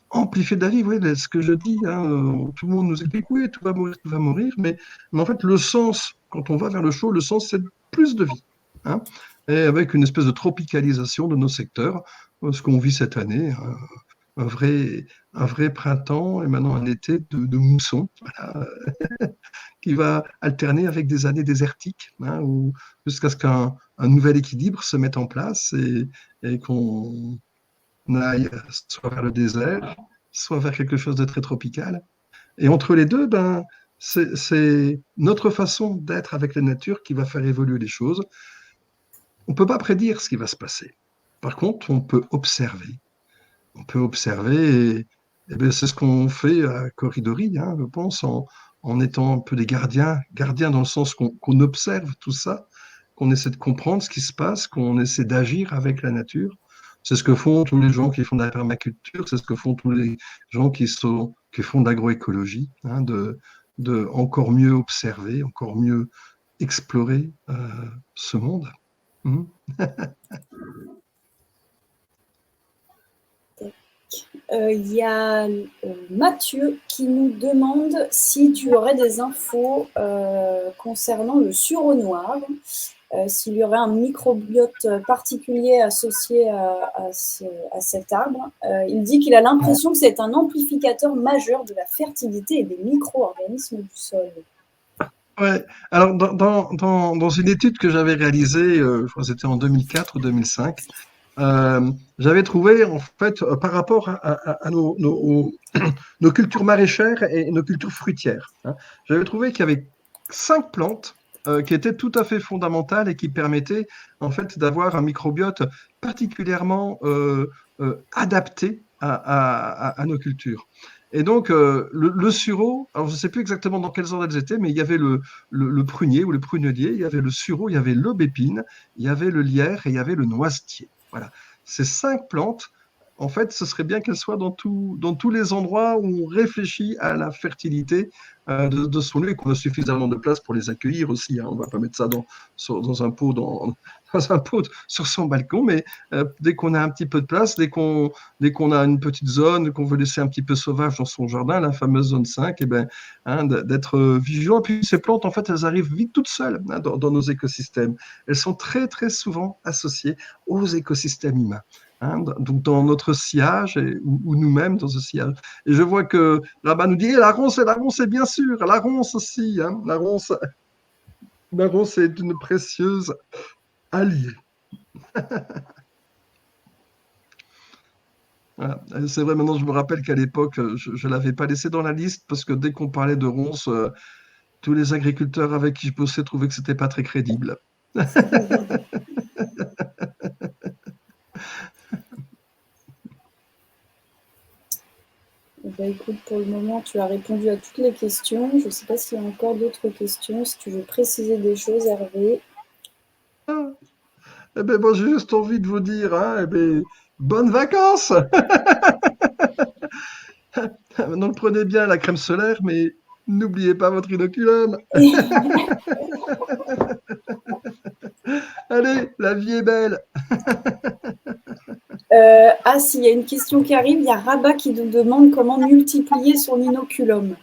Amplifier de la vie, oui, ce que je dis, hein, tout le monde nous explique, oui, tout va mourir, mais en fait, le sens, quand on va vers le chaud, le sens, c'est plus de vie. Hein, et avec une espèce de tropicalisation de nos secteurs, ce qu'on vit cette année, hein, un vrai, un vrai printemps et maintenant un été de mousson, voilà, qui va alterner avec des années désertiques, hein, jusqu'à ce qu'un nouvel équilibre se mette en place et qu'on aille soit vers le désert, soit vers quelque chose de très tropical. Et entre les deux, ben, c'est notre façon d'être avec la nature qui va faire évoluer les choses. On ne peut pas prédire ce qui va se passer. Par contre, on peut observer. On peut observer, et bien, c'est ce qu'on fait à Corridori, hein, je pense, en étant un peu des gardiens, gardiens dans le sens qu'on observe tout ça, qu'on essaie de comprendre ce qui se passe, qu'on essaie d'agir avec la nature. C'est ce que font tous les gens qui font de la permaculture, c'est ce que font tous les gens qui font de l'agroécologie, hein, de encore mieux observer, encore mieux explorer ce monde. Mhm. Il y a Mathieu qui nous demande si tu aurais des infos concernant le sureau noir, s'il y aurait un microbiote particulier associé à cet arbre. Il dit qu'il a l'impression que c'est un amplificateur majeur de la fertilité et des micro-organismes du sol. Ouais. Alors, dans une étude que j'avais réalisée, je crois que c'était en 2004 ou 2005, j'avais trouvé, en fait, par rapport à nos cultures maraîchères et nos cultures fruitières, hein, j'avais trouvé qu'il y avait 5 plantes qui étaient tout à fait fondamentales et qui permettaient, en fait, d'avoir un microbiote particulièrement adapté à nos cultures. Et donc, le sureau, alors je ne sais plus exactement dans quels ordres elles étaient, mais il y avait le prunier ou le prunelier, il y avait le sureau, il y avait l'aubépine, il y avait le lierre et il y avait le noisetier. Voilà. Ces 5 plantes, en fait, ce serait bien qu'elles soient dans tous les endroits où on réfléchit à la fertilité de son lieu et qu'on a suffisamment de place pour les accueillir aussi. Hein. On ne va pas mettre ça dans un pot, dans un pot sur son balcon, mais dès qu'on a un petit peu de place, dès qu'on a une petite zone qu'on veut laisser un petit peu sauvage dans son jardin, la fameuse zone 5, eh ben, hein, d'être vigilant. Et puis ces plantes, en fait, elles arrivent vite toutes seules, hein, dans nos écosystèmes. Elles sont très, très souvent associées aux écosystèmes humains. Hein, donc dans notre sillage ou nous-mêmes dans ce sillage. Et je vois que là-bas nous dit la ronce est bien sûr, la ronce aussi. Hein, la ronce est une précieuse alliée. Voilà. C'est vrai, maintenant je me rappelle qu'à l'époque, je ne l'avais pas laissé dans la liste parce que dès qu'on parlait de ronces, tous les agriculteurs avec qui je bossais trouvaient que c'était pas très crédible. Bah, écoute, pour le moment, tu as répondu à toutes les questions. Je ne sais pas s'il y a encore d'autres questions. Si tu veux préciser des choses, Hervé. Ah, eh ben, moi, j'ai juste envie de vous dire, hein, eh ben, bonnes vacances! Donc, prenez bien la crème solaire, mais n'oubliez pas votre inoculum. Allez, la vie est belle. S'il y a une question qui arrive, il y a Rabat qui nous demande comment multiplier son inoculum.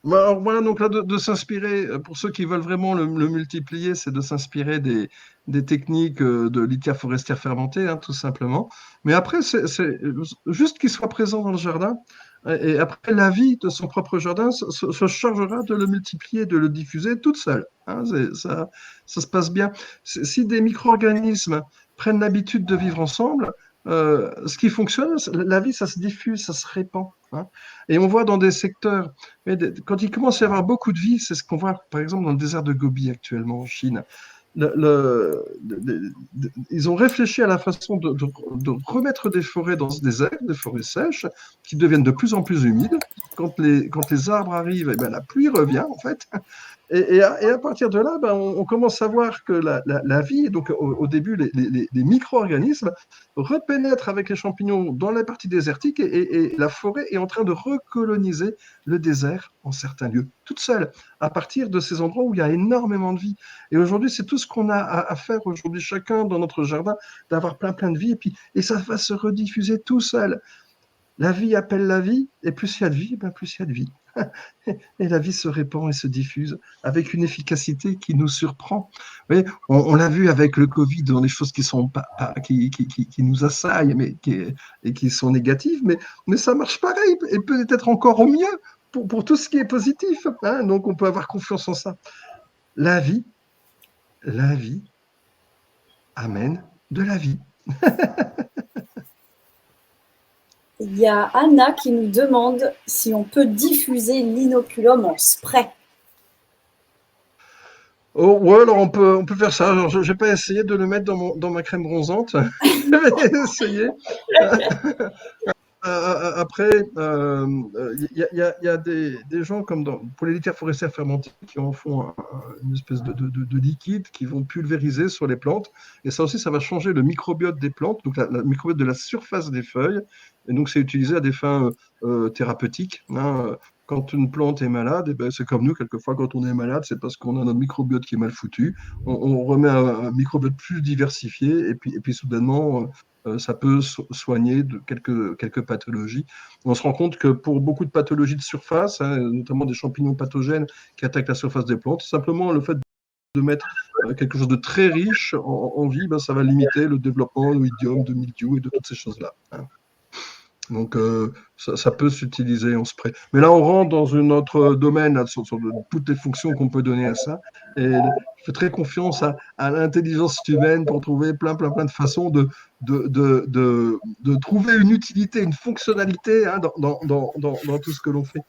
Alors voilà, donc là, de s'inspirer, pour ceux qui veulent vraiment le multiplier, c'est de s'inspirer des techniques de lithia forestière fermentée, hein, tout simplement. Mais après, c'est juste qu'il soit présent dans le jardin. Et après, la vie de son propre jardin se chargera de le multiplier, de le diffuser toute seule. Hein, ça se passe bien. Si des micro-organismes prennent l'habitude de vivre ensemble, ce qui fonctionne, la vie, ça se diffuse, ça se répand. Hein. Et on voit dans des secteurs, quand il commence à y avoir beaucoup de vie, c'est ce qu'on voit par exemple dans le désert de Gobi actuellement en Chine. Ils ont réfléchi à la façon de remettre des forêts dans ce désert, des forêts sèches, qui deviennent de plus en plus humides. Quand les arbres arrivent, eh ben, la pluie revient en fait. Et à partir de là, ben, on commence à voir que la vie, donc au début, les micro-organismes repénètrent avec les champignons dans la partie désertique et la forêt est en train de recoloniser le désert en certains lieux, toute seule, à partir de ces endroits où il y a énormément de vie. Et aujourd'hui, c'est tout ce qu'on a à faire aujourd'hui, chacun dans notre jardin, d'avoir plein de vie, et ça va se rediffuser tout seul. La vie appelle la vie, et plus il y a de vie, ben plus il y a de vie. Et la vie se répand et se diffuse avec une efficacité qui nous surprend. Vous voyez, on l'a vu avec le Covid, dans les choses qui sont qui nous assaillent, et qui sont négatives, mais ça marche pareil, et peut-être encore au mieux pour tout ce qui est positif, hein. Donc on peut avoir confiance en ça. La vie, la vie amène de la vie. Il y a Anna qui nous demande si on peut diffuser l'inoculum en spray. Oh, ouais, alors on peut faire ça. Alors, je n'ai pas essayé de le mettre dans ma crème bronzante. Je vais essayer. Après, il y a des gens comme pour les litières forestières fermentées qui en font une espèce de liquide qui vont pulvériser sur les plantes. Et ça aussi, ça va changer le microbiote des plantes, donc la microbiote de la surface des feuilles. Et donc, c'est utilisé à des fins thérapeutiques, hein. Quand une plante est malade, eh ben, c'est comme nous, quelquefois, quand on est malade, c'est parce qu'on a notre microbiote qui est mal foutu. On remet un microbiote plus diversifié, et puis soudainement, ça peut soigner de quelques pathologies. On se rend compte que pour beaucoup de pathologies de surface, hein, notamment des champignons pathogènes qui attaquent la surface des plantes, simplement le fait de mettre quelque chose de très riche en vie, ben, ça va limiter le développement d'oïdium, de mildiou et de toutes ces choses-là, hein. Donc, ça peut s'utiliser en spray. Mais là, on rentre dans un autre domaine, là, sur toutes les fonctions qu'on peut donner à ça. Et je fais très confiance à l'intelligence humaine pour trouver plein de façons de trouver une utilité, une fonctionnalité, hein, dans tout ce que l'on fait.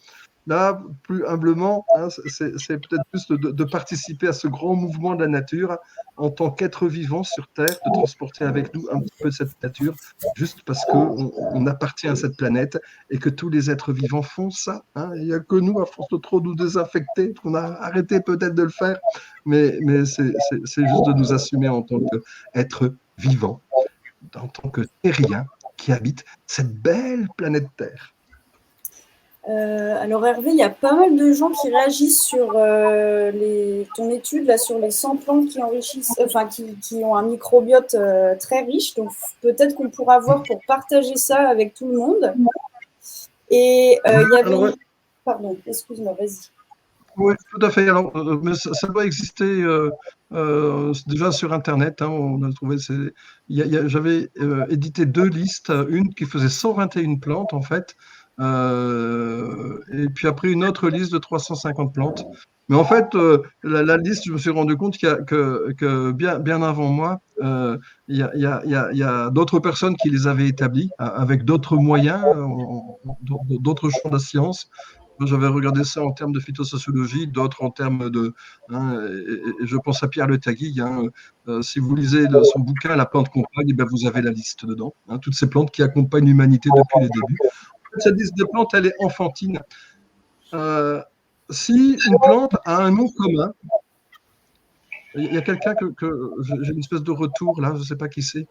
Là, plus humblement, hein, c'est peut-être juste de participer à ce grand mouvement de la nature en tant qu'être vivant sur Terre, de transporter avec nous un petit peu de cette nature, juste parce qu'on appartient à cette planète et que tous les êtres vivants font ça, hein. Il n'y a que nous, à force de trop nous désinfecter, qu'on a arrêté peut-être de le faire, mais c'est juste de nous assumer en tant qu'être vivant, en tant que terrien qui habite cette belle planète Terre. Alors Hervé, il y a pas mal de gens qui réagissent sur ton étude là, sur les 100 plantes qui enrichissent, enfin qui ont un microbiote très riche. Donc peut-être qu'on pourra voir pour partager ça avec tout le monde. Et il y avait... Alors, Pardon, excuse-moi, vas-y. oui, tout à fait. Alors, mais ça doit exister déjà sur Internet, hein, on a trouvé. J'avais édité deux listes, une qui faisait 121 plantes en fait, et puis après une autre liste de 350 plantes. Mais en fait, la liste, je me suis rendu compte que bien avant moi, il y a d'autres personnes qui les avaient établies avec d'autres moyens, d'autres champs de la science. Moi, j'avais regardé ça en termes de phytosociologie, d'autres en termes de, hein, et je pense à Pierre Le Tagui, hein. Si vous lisez son bouquin La plante compagne, eh ben, vous avez la liste dedans, hein, toutes ces plantes qui accompagnent l'humanité depuis les débuts. Cette liste de plantes, elle est enfantine. Euh, si une plante a un nom commun, il y a quelqu'un que j'ai une espèce de retour là, je ne sais pas qui c'est.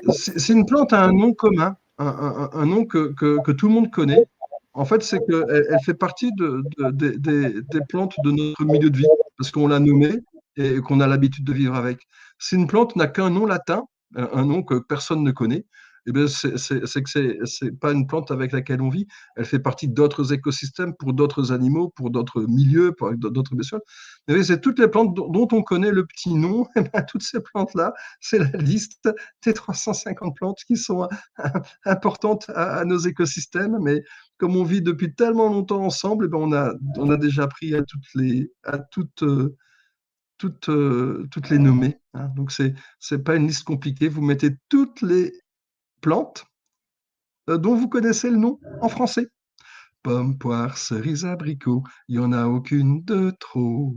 Si une plante a un nom commun, un nom que tout le monde connaît, en fait, c'est qu'elle fait partie des plantes de notre milieu de vie, parce qu'on l'a nommée et qu'on a l'habitude de vivre avec. Si une plante n'a qu'un nom latin, un nom que personne ne connaît, eh bien, c'est que c'est pas une plante avec laquelle on vit. Elle fait partie d'autres écosystèmes, pour d'autres animaux, pour d'autres milieux, pour d'autres bestioles. Mais c'est toutes les plantes dont on connaît le petit nom. Eh bien, toutes ces plantes-là, c'est la liste des 350 plantes qui sont importantes à nos écosystèmes. Mais comme on vit depuis tellement longtemps ensemble, eh ben on a déjà appris à toutes les nommer, hein. Donc, c'est pas une liste compliquée. Vous mettez toutes les plantes dont vous connaissez le nom en français. Pommes, poires, cerises, abricots, il n'y en a aucune de trop.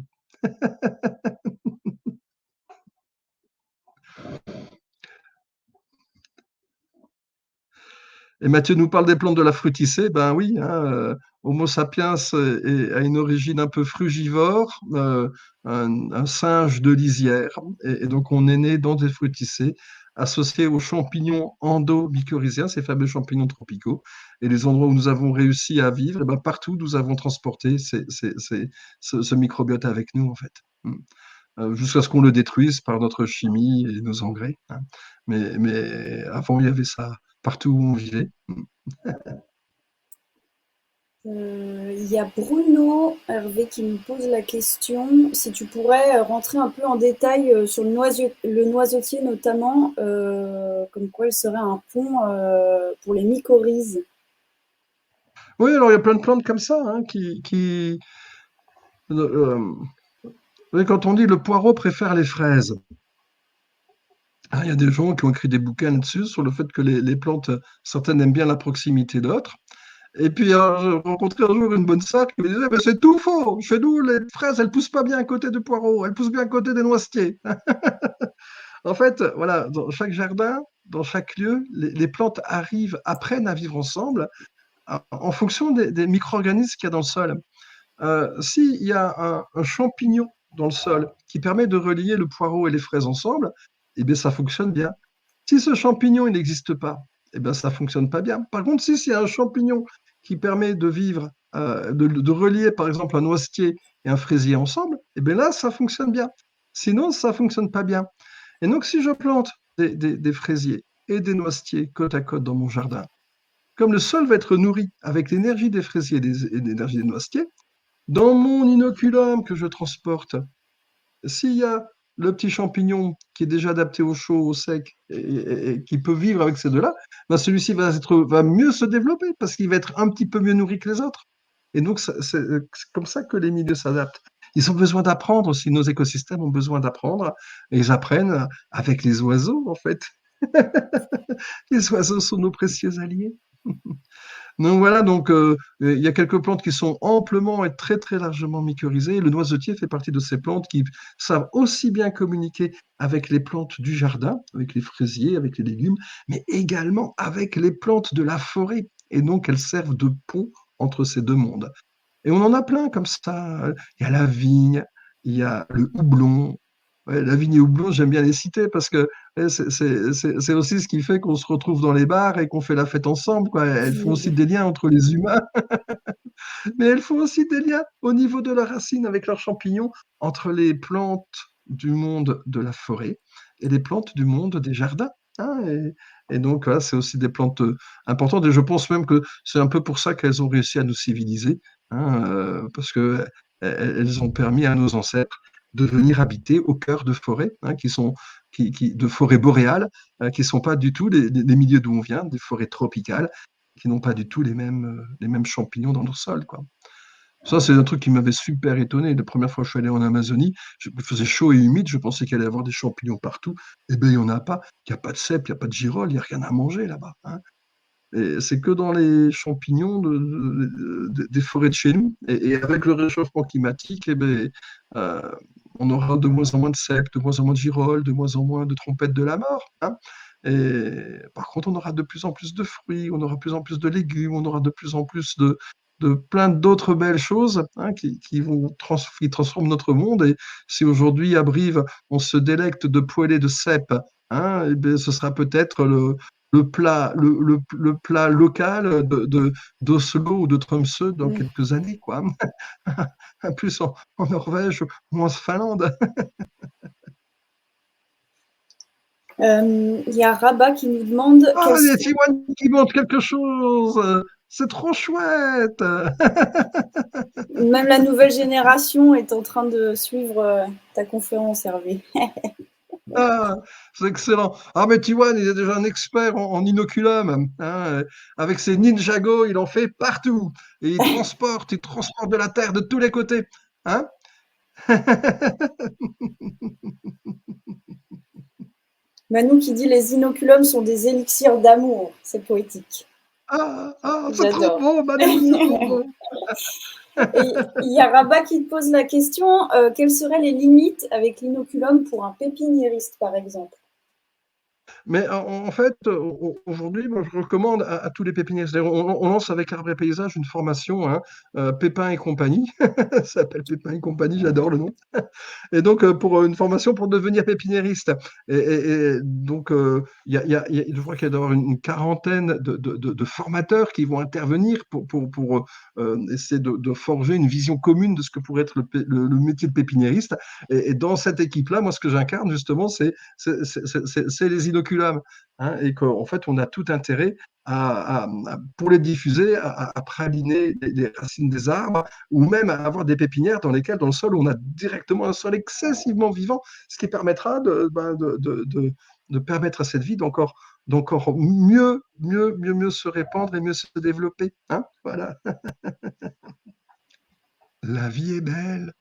Et Mathieu nous parle des plantes de la fruticée. Ben oui, hein, Homo sapiens a une origine un peu frugivore, un singe de lisière. Et donc, on est né dans des fruticées associés aux champignons endomycorhiziens, ces fameux champignons tropicaux. Et les endroits où nous avons réussi à vivre, eh ben, partout, nous avons transporté ce microbiote avec nous, en fait. Jusqu'à ce qu'on le détruise par notre chimie et nos engrais, hein. Mais avant, il y avait ça partout où on vivait. Il y a Bruno Hervé qui me pose la question si tu pourrais rentrer un peu en détail sur le noisetier notamment, comme quoi il serait un pont pour les mycorhizes. Oui, alors il y a plein de plantes comme ça, hein, oui, quand on dit le poireau préfère les fraises, hein, il y a des gens qui ont écrit des bouquins là-dessus sur le fait que les plantes, certaines aiment bien la proximité d'autres. Et puis, j'ai rencontré un jour une bonne sœur qui me disait, mais c'est tout faux. Chez nous, les fraises, elles poussent pas bien à côté du poireau, elles poussent bien à côté des noisetiers. En fait, voilà, dans chaque jardin, dans chaque lieu, les plantes apprennent à vivre ensemble en fonction des micro-organismes qu'il y a dans le sol. S'il y a un champignon dans le sol qui permet de relier le poireau et les fraises ensemble, eh bien, ça fonctionne bien. Si ce champignon il n'existe pas, eh bien, ça ne fonctionne pas bien. Par contre, si c'est un champignon qui permet de vivre, de relier par exemple un noisetier et un fraisier ensemble, eh bien là, ça fonctionne bien. Sinon, ça ne fonctionne pas bien. Et donc, si je plante des fraisiers et des noisetiers côte à côte dans mon jardin, comme le sol va être nourri avec l'énergie des fraisiers et l'énergie des noisetiers, dans mon inoculum que je transporte, s'il y a le petit champignon qui est déjà adapté au chaud, au sec, et qui peut vivre avec ces deux-là, ben celui-ci va mieux se développer parce qu'il va être un petit peu mieux nourri que les autres. Et donc, c'est comme ça que les milieux s'adaptent. Ils ont besoin d'apprendre aussi, nos écosystèmes ont besoin d'apprendre, et ils apprennent avec les oiseaux, en fait. Les oiseaux sont nos précieux alliés. Donc voilà, il y a quelques plantes qui sont amplement et très très largement mycorhizées. Le noisetier fait partie de ces plantes qui savent aussi bien communiquer avec les plantes du jardin, avec les fraisiers, avec les légumes, mais également avec les plantes de la forêt. Et donc elles servent de pont entre ces deux mondes. Et on en a plein comme ça. Il y a la vigne, il y a le houblon. Ouais, la vigne et houblon, j'aime bien les citer parce que ouais, c'est aussi ce qui fait qu'on se retrouve dans les bars et qu'on fait la fête ensemble, quoi. Elles font aussi des liens entre les humains, mais elles font aussi des liens au niveau de la racine avec leurs champignons entre les plantes du monde de la forêt et les plantes du monde des jardins, hein. Et donc, voilà, c'est aussi des plantes importantes. Et je pense même que c'est un peu pour ça qu'elles ont réussi à nous civiliser, hein, parce que elles ont permis à nos ancêtres de venir habiter au cœur de forêts, hein, de forêts boréales, qui ne sont pas du tout les milieux d'où on vient, des forêts tropicales, qui n'ont pas du tout les mêmes champignons dans leur sol, quoi. Ça, c'est un truc qui m'avait super étonné. La première fois que je suis allé en Amazonie, il faisait chaud et humide, je pensais qu'il allait y avoir des champignons partout. Eh bien, il n'y en a pas. Il n'y a pas de cèpe, il n'y a pas de girole, il n'y a rien à manger là-bas, hein. Et c'est que dans les champignons des forêts de chez nous. Et avec le réchauffement climatique, eh bien, euh, on aura de moins en moins de cèpes, de moins en moins de girolles, de moins en moins de trompettes de la mort, hein. Et par contre, on aura de plus en plus de fruits, on aura de plus en plus de légumes, on aura de plus en plus de plein d'autres belles choses, hein, qui transforment notre monde. Et si aujourd'hui, à Brive, on se délecte de poêlée de cèpes, hein, eh bien, ce sera peut-être le plat local d'Oslo ou de Tromsø dans quelques années, quoi. Plus en Norvège ou en Finlande. Il y a Rabat qui nous demande Ah, il y a Tiwan qui montre quelque chose. C'est trop chouette. même la nouvelle génération est en train de suivre ta conférence, Hervé. Ah, c'est excellent. Ah, mais Tiwan, il est déjà un expert en inoculum, hein. Avec ses Ninjago, il en fait partout. Et il transporte de la terre de tous les côtés, hein. Manu qui dit les inoculums sont des élixirs d'amour. C'est poétique. C'est trop J'adore. beau, Manu, c'est trop beau. Et il y a Rabat qui te pose la question quelles seraient les limites avec l'inoculum pour un pépiniériste, par exemple? Mais en fait, aujourd'hui, moi, je recommande à tous les pépiniéristes. D'ailleurs, on lance avec Arbre et Paysage une formation, hein, Pépin et compagnie. Ça s'appelle Pépin et compagnie, j'adore le nom. Et donc, pour une formation pour devenir pépiniériste. Et donc, je crois qu'il y a d'avoir une quarantaine de formateurs qui vont intervenir pour essayer de forger une vision commune de ce que pourrait être le métier de pépiniériste. Et dans cette équipe-là, moi, ce que j'incarne, justement, c'est les inoculums. Hein, et qu'en fait, on a tout intérêt pour les diffuser, à praliner les racines des arbres, ou même à avoir des pépinières dans lesquelles, dans le sol, on a directement un sol excessivement vivant, ce qui permettra de permettre à cette vie d'encore mieux se répandre et mieux se développer. Hein, voilà. La vie est belle.